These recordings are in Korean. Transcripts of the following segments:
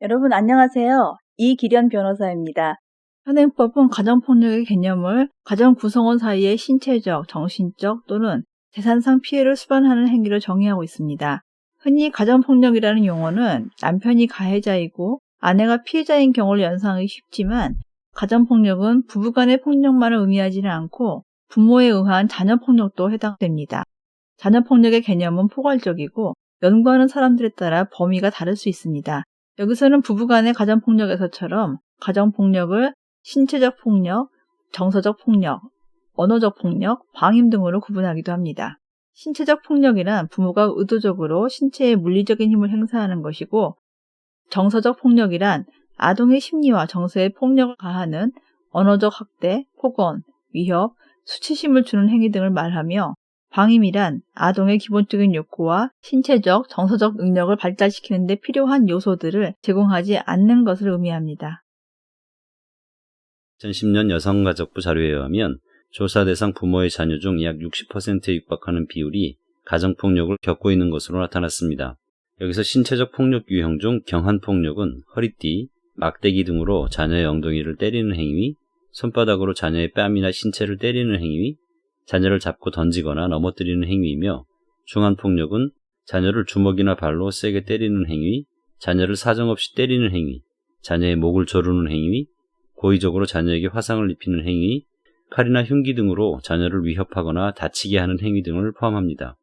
여러분 안녕하세요. 이기련 변호사입니다. 현행법은 가정폭력의 개념을 가정 구성원 사이의 신체적, 정신적 또는 재산상 피해를 수반하는 행위로 정의하고 있습니다. 흔히 가정폭력이라는 용어는 남편이 가해자이고 아내가 피해자인 경우를 연상하기 쉽지만 가정폭력은 부부간의 폭력만을 의미하지는 않고 부모에 의한 자녀폭력도 해당됩니다. 자녀폭력의 개념은 포괄적이고 연구하는 사람들에 따라 범위가 다를 수 있습니다. 여기서는 부부간의 가정폭력에서처럼 가정폭력을 신체적 폭력, 정서적 폭력, 언어적 폭력, 방임 등으로 구분하기도 합니다. 신체적 폭력이란 부모가 의도적으로 신체에 물리적인 힘을 행사하는 것이고, 정서적 폭력이란 아동의 심리와 정서에 폭력을 가하는 언어적 학대, 폭언, 위협, 수치심을 주는 행위 등을 말하며, 방임이란 아동의 기본적인 욕구와 신체적, 정서적 능력을 발달시키는 데 필요한 요소들을 제공하지 않는 것을 의미합니다. 2010년 여성가족부 자료에 의하면 조사 대상 부모의 자녀 중 약 60%에 육박하는 비율이 가정폭력을 겪고 있는 것으로 나타났습니다. 여기서 신체적 폭력 유형 중 경한폭력은 허리띠, 막대기 등으로 자녀의 엉덩이를 때리는 행위, 손바닥으로 자녀의 뺨이나 신체를 때리는 행위, 자녀를 잡고 던지거나 넘어뜨리는 행위이며, 중한폭력은 자녀를 주먹이나 발로 세게 때리는 행위, 자녀를 사정없이 때리는 행위, 자녀의 목을 조르는 행위, 고의적으로 자녀에게 화상을 입히는 행위, 칼이나 흉기 등으로 자녀를 위협하거나 다치게 하는 행위 등을 포함합니다.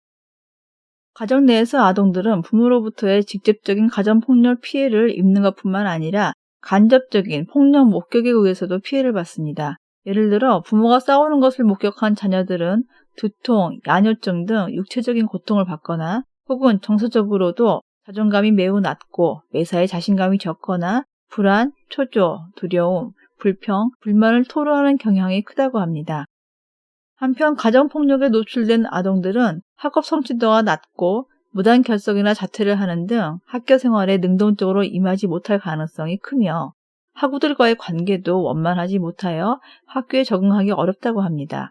가정 내에서 아동들은 부모로부터의 직접적인 가정폭력 피해를 입는 것뿐만 아니라 간접적인 폭력 목격에 의해서도 피해를 받습니다. 예를 들어 부모가 싸우는 것을 목격한 자녀들은 두통, 야뇨증 등 육체적인 고통을 받거나 혹은 정서적으로도 자존감이 매우 낮고 매사에 자신감이 적거나 불안, 초조, 두려움, 불평, 불만을 토로하는 경향이 크다고 합니다. 한편 가정폭력에 노출된 아동들은 학업 성취도가 낮고 무단 결석이나 자퇴를 하는 등 학교 생활에 능동적으로 임하지 못할 가능성이 크며 학우들과의 관계도 원만하지 못하여 학교에 적응하기 어렵다고 합니다.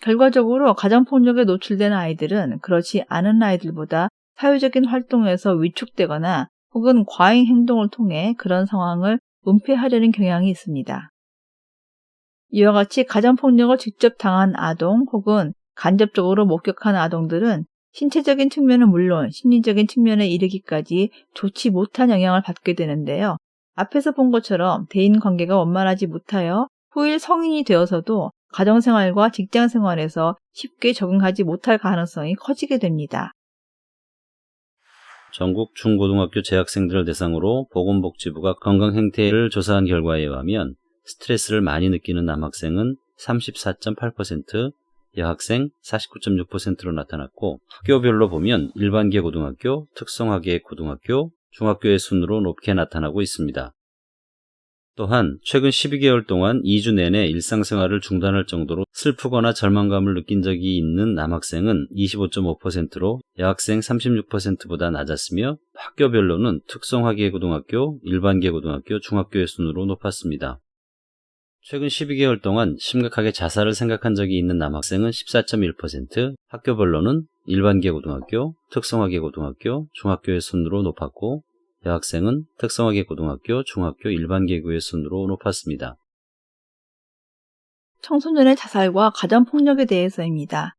결과적으로 가정폭력에 노출된 아이들은 그렇지 않은 아이들보다 사회적인 활동에서 위축되거나 혹은 과잉 행동을 통해 그런 상황을 은폐하려는 경향이 있습니다. 이와 같이 가정폭력을 직접 당한 아동 혹은 간접적으로 목격한 아동들은 신체적인 측면은 물론 심리적인 측면에 이르기까지 좋지 못한 영향을 받게 되는데요. 앞에서 본 것처럼 대인관계가 원만하지 못하여 후일 성인이 되어서도 가정생활과 직장생활에서 쉽게 적응하지 못할 가능성이 커지게 됩니다. 전국 중고등학교 재학생들을 대상으로 보건복지부가 건강행태를 조사한 결과에 의하면 스트레스를 많이 느끼는 남학생은 34.8%, 여학생 49.6%로 나타났고, 학교별로 보면 일반계 고등학교, 특성화계 고등학교, 중학교의 순으로 높게 나타나고 있습니다. 또한 최근 12개월 동안 2주 내내 일상생활을 중단할 정도로 슬프거나 절망감을 느낀 적이 있는 남학생은 25.5%로 여학생 36%보다 낮았으며, 학교별로는 특성화계 고등학교, 일반계 고등학교, 중학교의 순으로 높았습니다. 최근 12개월 동안 심각하게 자살을 생각한 적이 있는 남학생은 14.1%, 학교별로는 일반계 고등학교, 특성화계 고등학교, 중학교의 순으로 높았고, 여학생은 특성화계 고등학교, 중학교 일반계구의 순으로 높았습니다. 청소년의 자살과 가정폭력에 대해서입니다.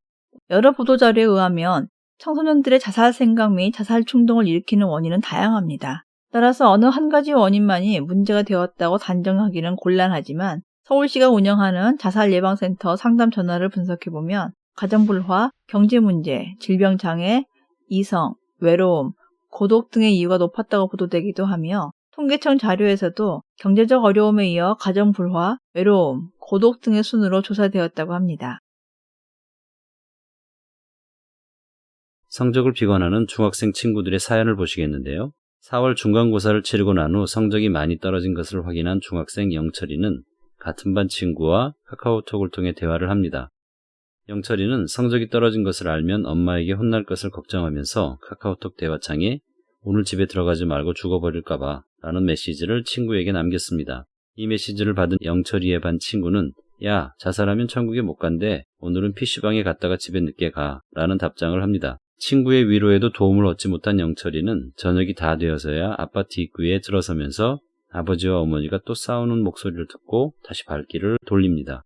여러 보도자료에 의하면 청소년들의 자살 생각 및 자살 충동을 일으키는 원인은 다양합니다. 따라서 어느 한 가지 원인만이 문제가 되었다고 단정하기는 곤란하지만 서울시가 운영하는 자살예방센터 상담 전화를 분석해보면 가정불화, 경제문제, 질병장애, 이성, 외로움, 고독 등의 이유가 높았다고 보도되기도 하며 통계청 자료에서도 경제적 어려움에 이어 가정불화, 외로움, 고독 등의 순으로 조사되었다고 합니다. 성적을 비관하는 중학생 친구들의 사연을 보시겠는데요. 4월 중간고사를 치르고 난 후 성적이 많이 떨어진 것을 확인한 중학생 영철이는 같은 반 친구와 카카오톡을 통해 대화를 합니다. 영철이는 성적이 떨어진 것을 알면 엄마에게 혼날 것을 걱정하면서 카카오톡 대화창에 오늘 집에 들어가지 말고 죽어버릴까봐 라는 메시지를 친구에게 남겼습니다. 이 메시지를 받은 영철이의 반 친구는 야, 자살하면 천국에 못 간대. 오늘은 PC방에 갔다가 집에 늦게 가 라는 답장을 합니다. 친구의 위로에도 도움을 얻지 못한 영철이는 저녁이 다 되어서야 아파트 입구에 들어서면서 아버지와 어머니가 또 싸우는 목소리를 듣고 다시 발길을 돌립니다.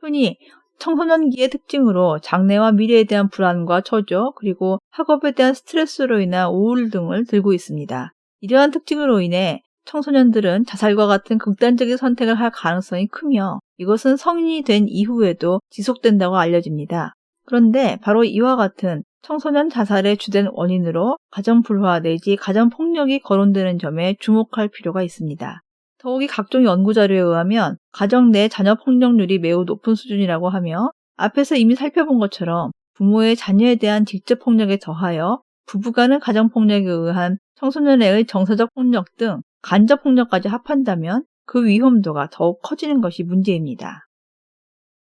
흔히 청소년기의 특징으로 장래와 미래에 대한 불안과 초조, 그리고 학업에 대한 스트레스로 인한 우울 등을 들고 있습니다. 이러한 특징으로 인해 청소년들은 자살과 같은 극단적인 선택을 할 가능성이 크며 이것은 성인이 된 이후에도 지속된다고 알려집니다. 그런데 바로 이와 같은 청소년 자살의 주된 원인으로 가정불화 내지 가정폭력이 거론되는 점에 주목할 필요가 있습니다. 더욱이 각종 연구자료에 의하면 가정 내 자녀 폭력률이 매우 높은 수준이라고 하며 앞에서 이미 살펴본 것처럼 부모의 자녀에 대한 직접 폭력에 더하여 부부간의 가정 폭력에 의한 청소년의 정서적 폭력 등 간접 폭력까지 합한다면 그 위험도가 더욱 커지는 것이 문제입니다.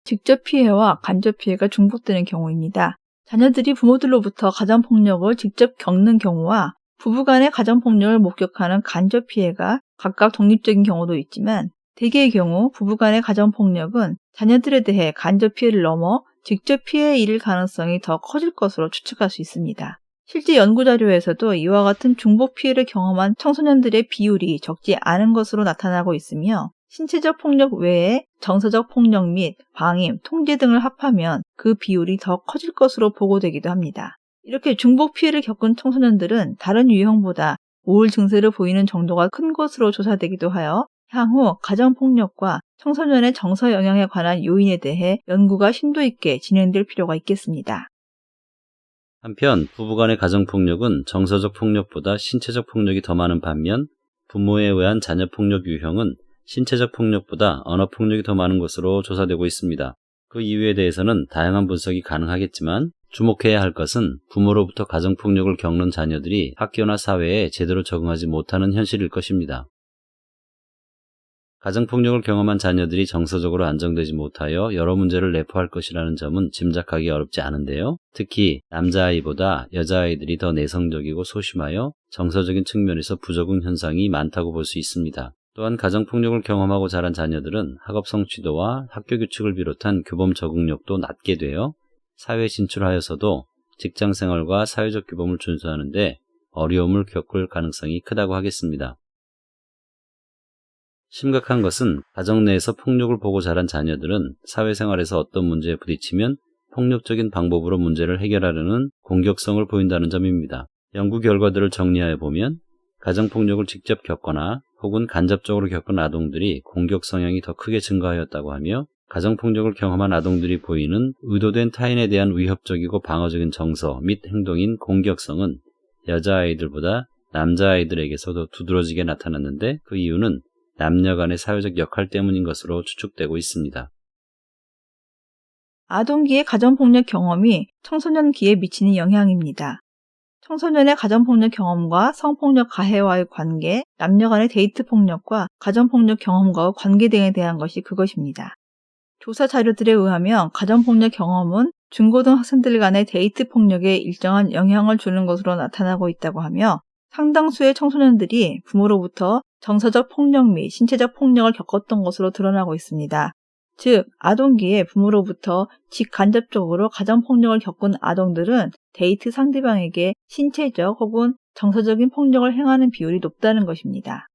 직접 피해와 간접 피해가 중복되는 경우입니다. 자녀들이 부모들로부터 가정폭력을 직접 겪는 경우와 부부간의 가정폭력을 목격하는 간접 피해가 각각 독립적인 경우도 있지만 대개의 경우 부부간의 가정폭력은 자녀들에 대해 간접 피해를 넘어 직접 피해에 이를 가능성이 더 커질 것으로 추측할 수 있습니다. 실제 연구자료에서도 이와 같은 중복 피해를 경험한 청소년들의 비율이 적지 않은 것으로 나타나고 있으며 신체적 폭력 외에 정서적 폭력 및 방임, 통제 등을 합하면 그 비율이 더 커질 것으로 보고되기도 합니다. 이렇게 중복 피해를 겪은 청소년들은 다른 유형보다 우울 증세를 보이는 정도가 큰 것으로 조사되기도 하여 향후 가정폭력과 청소년의 정서 영향에 관한 요인에 대해 연구가 심도 있게 진행될 필요가 있겠습니다. 한편 부부간의 가정폭력은 정서적 폭력보다 신체적 폭력이 더 많은 반면 부모에 의한 자녀폭력 유형은 신체적 폭력보다 언어폭력이 더 많은 것으로 조사되고 있습니다. 그 이유에 대해서는 다양한 분석이 가능하겠지만 주목해야 할 것은 부모로부터 가정폭력을 겪는 자녀들이 학교나 사회에 제대로 적응하지 못하는 현실일 것입니다. 가정폭력을 경험한 자녀들이 정서적으로 안정되지 못하여 여러 문제를 내포할 것이라는 점은 짐작하기 어렵지 않은데요. 특히 남자아이보다 여자아이들이 더 내성적이고 소심하여 정서적인 측면에서 부적응 현상이 많다고 볼 수 있습니다. 또한 가정폭력을 경험하고 자란 자녀들은 학업 성취도와 학교 규칙을 비롯한 교범 적응력도 낮게 되어 사회에 진출하여서도 직장생활과 사회적 규범을 준수하는 데 어려움을 겪을 가능성이 크다고 하겠습니다. 심각한 것은 가정 내에서 폭력을 보고 자란 자녀들은 사회생활에서 어떤 문제에 부딪히면 폭력적인 방법으로 문제를 해결하려는 공격성을 보인다는 점입니다. 연구 결과들을 정리하여 보면 가정폭력을 직접 겪거나 혹은 간접적으로 겪은 아동들이 공격 성향이 더 크게 증가하였다고 하며 가정폭력을 경험한 아동들이 보이는 의도된 타인에 대한 위협적이고 방어적인 정서 및 행동인 공격성은 여자아이들보다 남자아이들에게서 더 두드러지게 나타났는데 그 이유는 남녀 간의 사회적 역할 때문인 것으로 추측되고 있습니다. 아동기의 가정폭력 경험이 청소년기에 미치는 영향입니다. 청소년의 가정폭력 경험과 성폭력 가해와의 관계, 남녀 간의 데이트 폭력과 가정폭력 경험과의 관계 등에 대한 것이 그것입니다. 조사 자료들에 의하면 가정폭력 경험은 중고등학생들 간의 데이트 폭력에 일정한 영향을 주는 것으로 나타나고 있다고 하며 상당수의 청소년들이 부모로부터 정서적 폭력 및 신체적 폭력을 겪었던 것으로 드러나고 있습니다. 즉, 아동기에 부모로부터 직간접적으로 가정폭력을 겪은 아동들은 데이트 상대방에게 신체적 혹은 정서적인 폭력을 행하는 비율이 높다는 것입니다.